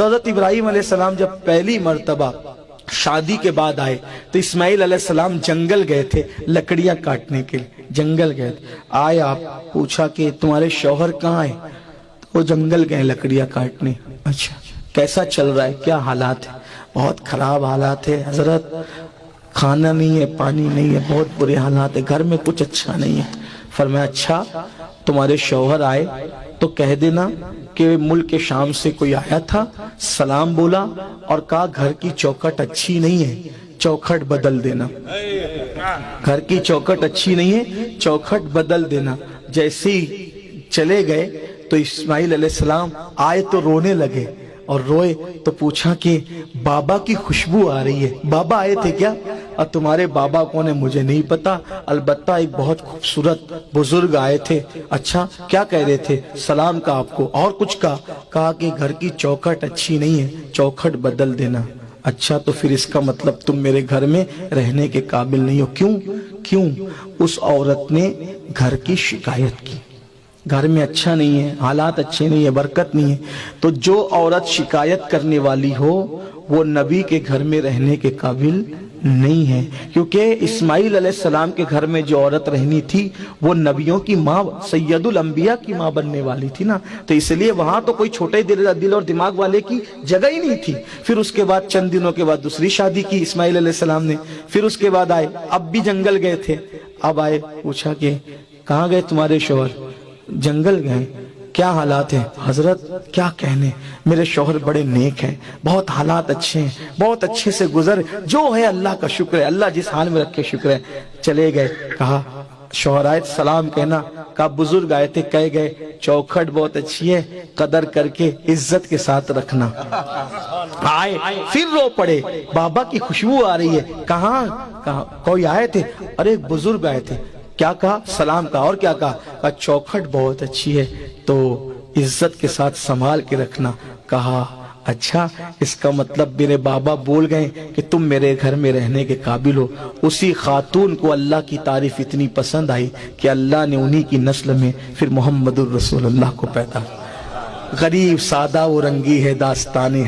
تو حضرت ابراہیم علیہ السلام جب پہلی مرتبہ شادی کے بعد آئے تو اسماعیل علیہ السلام جنگل گئے تھے لکڑیاں کاٹنے کے لیے، جنگل گئے تھے. آئے آپ پوچھا کہ تمہارے شوہر کہاں ہیں؟ وہ جنگل گئے لکڑیاں کاٹنے. اچھا کیسا چل رہا ہے، کیا حالات ہے؟ بہت خراب حالات ہے حضرت، کھانا نہیں ہے، پانی نہیں ہے، بہت برے حالات ہے، گھر میں کچھ اچھا نہیں ہے. فرمایا اچھا تمہارے شوہر آئے تو کہہ دینا کہ ملک شام سے کوئی آیا تھا، سلام بولا اور کہا گھر کی چوکھٹ اچھی نہیں ہے، چوکھٹ بدل دینا. گھر کی چوکھٹ اچھی نہیں ہے، چوکھٹ بدل دینا. جیسے ہی چلے گئے تو اسماعیل علیہ السلام آئے تو رونے لگے، اور روئے تو پوچھا کہ بابا کی خوشبو آ رہی ہے، بابا آئے تھے کیا؟ اور تمہارے بابا کون ہے مجھے نہیں پتا، البتہ ایک بہت خوبصورت بزرگ آئے تھے. اچھا کیا کہہ رہے تھے؟ سلام کا آپ کو، اور کچھ کہا کہ گھر کی چوکھٹ اچھی نہیں ہے، چوکھٹ بدل دینا. اچھا تو پھر اس کا مطلب تم میرے گھر میں رہنے کے قابل نہیں ہو. کیوں؟ اس عورت نے گھر کی شکایت کی، گھر میں اچھا نہیں ہے، حالات اچھے نہیں ہیں، برکت نہیں ہے. تو جو عورت شکایت کرنے والی ہو وہ نبی کے گھر میں رہنے کے قابل نہیں ہے، کیونکہ اسماعیل علیہ السلام کے گھر میں جو عورت رہنی تھی وہ نبیوں کی ماں، سید الانبیاء کی ماں بننے والی تھی نا. تو اس لیے وہاں تو کوئی چھوٹے دل اور دماغ والے کی جگہ ہی نہیں تھی. پھر اس کے بعد چند دنوں کے بعد دوسری شادی کی اسماعیل علیہ السلام نے. پھر اس کے بعد آئے، اب بھی جنگل گئے تھے. اب آئے پوچھا کہ کہاں گئے تمہارے شوہر؟ جنگل گئے. کیا حالات ہیں؟ حضرت کیا کہنے، میرے شوہر بڑے نیک ہیں، بہت حالات اچھے ہیں، بہت اچھے سے گزر، جو ہے اللہ کا شکر ہے، اللہ جس حال میں رکھے شکر ہے. چلے گئے، کہا شوہر آئے سلام کہنا، کہا بزرگ آئے تھے کہہ گئے چوکھٹ بہت اچھی ہے، قدر کر کے عزت کے ساتھ رکھنا. آئے پھر رو پڑے، بابا کی خوشبو آ رہی ہے. کہاں کوئی آئے تھے؟ ارے ایک بزرگ آئے تھے. کیا کہا؟ سلام کہا. اور کیا کہا؟ چوکھٹ بہت اچھی ہے تو عزت کے ساتھ سنبھال کے رکھنا. کہا اچھا اس کا مطلب میرے بابا بول گئے کہ تم میرے گھر میں رہنے کے قابل ہو. اسی خاتون کو اللہ کی تعریف اتنی پسند آئی کہ اللہ نے انہی کی نسل میں پھر محمد الرسول اللہ کو پیدا. غریب سادہ و رنگی ہے داستان